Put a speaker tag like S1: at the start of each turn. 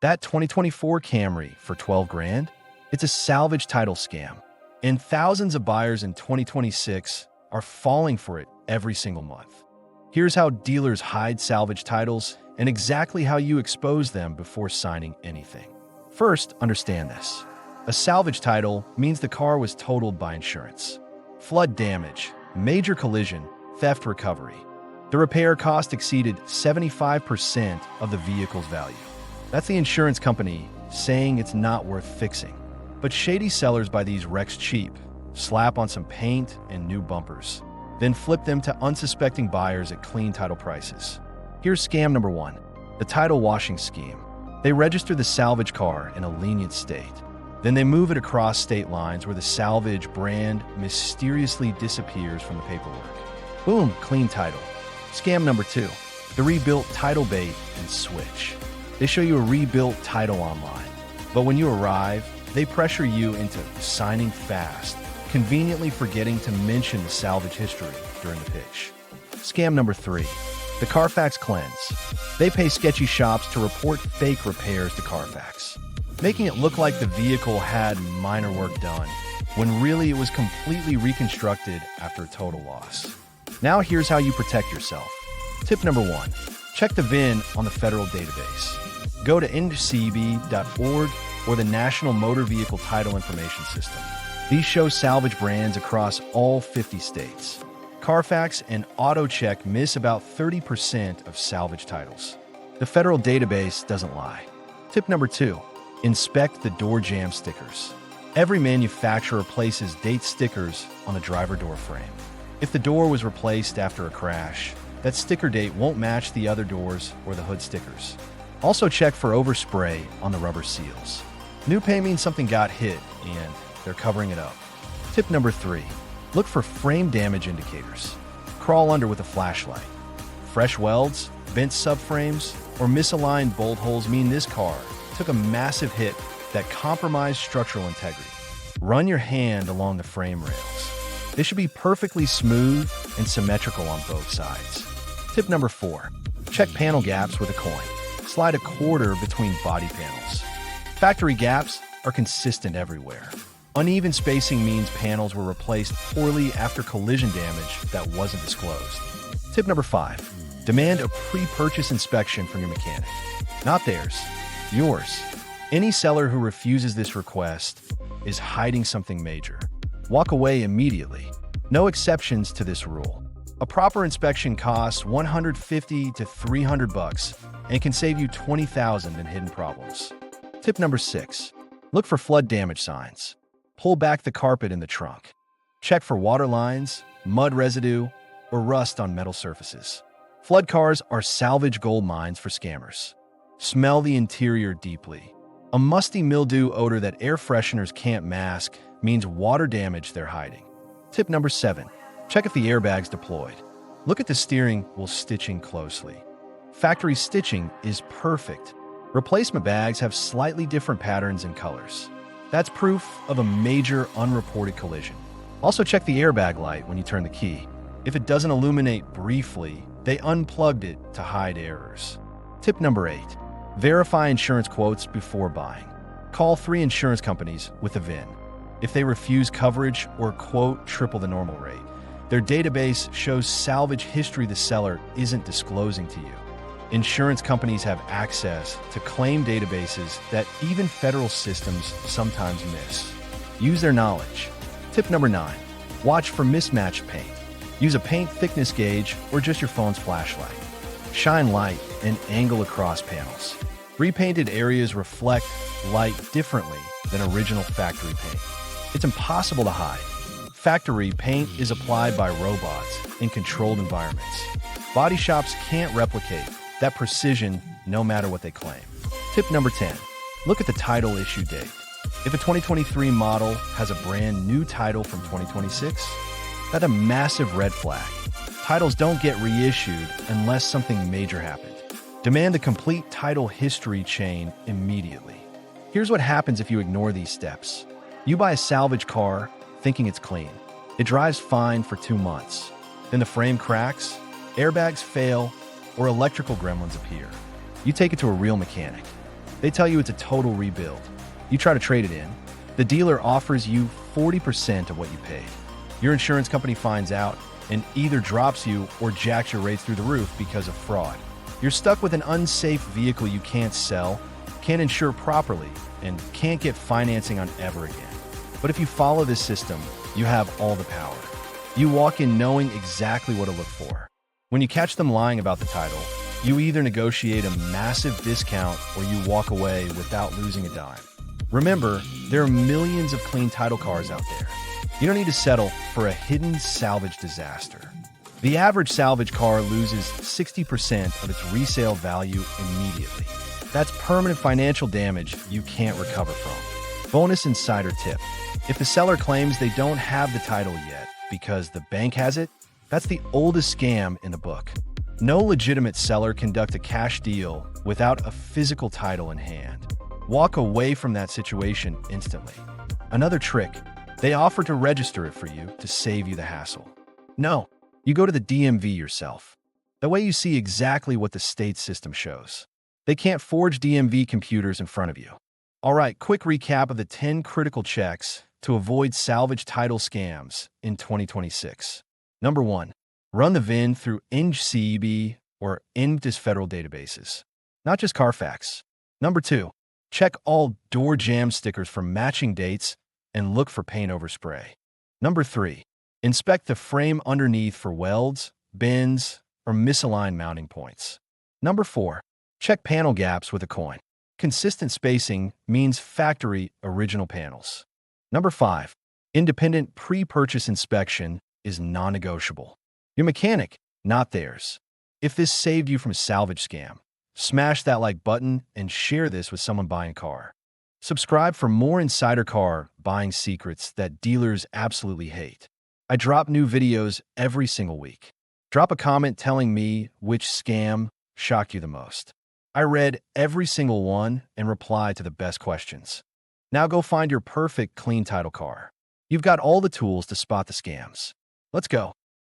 S1: That 2024 Camry for 12 grand? It's a salvage title scam. And thousands of buyers in 2026 are falling for it every single month. Here's how dealers hide salvage titles and exactly how you expose them before signing anything. First, understand this. A salvage title means the car was totaled by insurance. Flood damage, major collision, theft recovery. The repair cost exceeded 75% of the vehicle's value. That's the insurance company saying it's not worth fixing. But shady sellers buy these wrecks cheap, slap on some paint and new bumpers, then flip them to unsuspecting buyers at clean title prices. Here's scam number 1, the title washing scheme. They register the salvage car in a lenient state. Then they move it across state lines where the salvage brand mysteriously disappears from the paperwork. Boom, clean title. Scam number 2, the rebuilt title bait and switch. They show you a rebuilt title online, but when you arrive, they pressure you into signing fast, conveniently forgetting to mention the salvage history during the pitch. Scam number 3, the CarFax cleanse. They pay sketchy shops to report fake repairs to CarFax, making it look like the vehicle had minor work done, when really it was completely reconstructed after a total loss. Now here's how you protect yourself. Tip number 1, check the VIN on the federal database. Go to ncb.org or the National Motor Vehicle Title Information System. These show salvage brands across all 50 states. CarFax and AutoCheck miss about 30% of salvage titles. The federal database doesn't lie. Tip number 2, inspect the door jamb stickers. Every manufacturer places date stickers on the driver door frame. If the door was replaced after a crash, that sticker date won't match the other doors or the hood stickers. Also check for overspray on the rubber seals. New paint means something got hit and they're covering it up. Tip number 3, look for frame damage indicators. Crawl under with a flashlight. Fresh welds, bent subframes, or misaligned bolt holes mean this car took a massive hit that compromised structural integrity. Run your hand along the frame rails. They should be perfectly smooth and symmetrical on both sides. Tip number 4, check panel gaps with a coin. Slide a quarter between body panels. Factory gaps are consistent everywhere. Uneven spacing means panels were replaced poorly after collision damage that wasn't disclosed. Tip number 5, demand a pre-purchase inspection from your mechanic. Not theirs, yours. Any seller who refuses this request is hiding something major. Walk away immediately. No exceptions to this rule. A proper inspection costs $150 to $300 and can save you $20,000 in hidden problems. Tip number 6, look for flood damage signs. Pull back the carpet in the trunk. Check for water lines, mud residue, or rust on metal surfaces. Flood cars are salvage gold mines for scammers. Smell the interior deeply. A musty mildew odor that air fresheners can't mask means water damage they're hiding. Tip number 7, check if the airbag's deployed. Look at the steering while stitching closely. Factory stitching is perfect. Replacement bags have slightly different patterns and colors. That's proof of a major unreported collision. Also check the airbag light when you turn the key. If it doesn't illuminate briefly, they unplugged it to hide errors. Tip number 8, verify insurance quotes before buying. Call 3 insurance companies with a VIN. If they refuse coverage or quote triple the normal rate, their database shows salvage history the seller isn't disclosing to you. Insurance companies have access to claim databases that even federal systems sometimes miss. Use their knowledge. Tip number 9, watch for mismatched paint. Use a paint thickness gauge or just your phone's flashlight. Shine light and angle across panels. Repainted areas reflect light differently than original factory paint. It's impossible to hide. Factory paint is applied by robots in controlled environments. Body shops can't replicate that precision no matter what they claim. Tip number 10, look at the title issue date. If a 2023 model has a brand new title from 2026, that's a massive red flag. Titles don't get reissued unless something major happened. Demand the complete title history chain immediately. Here's what happens if you ignore these steps. You buy a salvage car thinking it's clean. It drives fine for 2 months. Then the frame cracks, airbags fail, or electrical gremlins appear. You take it to a real mechanic. They tell you it's a total rebuild. You try to trade it in. The dealer offers you 40% of what you paid. Your insurance company finds out and either drops you or jacks your rates through the roof because of fraud. You're stuck with an unsafe vehicle you can't sell, can't insure properly, and can't get financing on ever again. But if you follow this system, you have all the power. You walk in knowing exactly what to look for. When you catch them lying about the title, you either negotiate a massive discount or you walk away without losing a dime. Remember, there are millions of clean title cars out there. You don't need to settle for a hidden salvage disaster. The average salvage car loses 60% of its resale value immediately. That's permanent financial damage you can't recover from. Bonus insider tip. If the seller claims they don't have the title yet because the bank has it, that's the oldest scam in the book. No legitimate seller conducts a cash deal without a physical title in hand. Walk away from that situation instantly. Another trick, they offer to register it for you to save you the hassle. No, you go to the DMV yourself. That way you see exactly what the state system shows. They can't forge DMV computers in front of you. All right, quick recap of the 10 critical checks to avoid salvage title scams in 2026. Number 1, run the VIN through NMVTIS or NMVTIS federal databases, not just CarFax. Number 2, check all door jam stickers for matching dates and look for paint overspray. Number 3, inspect the frame underneath for welds, bends, or misaligned mounting points. Number 4, check panel gaps with a coin. Consistent spacing means factory original panels. Number 5, independent pre-purchase inspection is non-negotiable. Your mechanic, not theirs. If this saved you from a salvage scam, smash that like button and share this with someone buying a car. Subscribe for more insider car buying secrets that dealers absolutely hate. I drop new videos every single week. Drop a comment telling me which scam shocked you the most. I read every single one and replied to the best questions. Now go find your perfect clean title car. You've got all the tools to spot the scams. Let's go.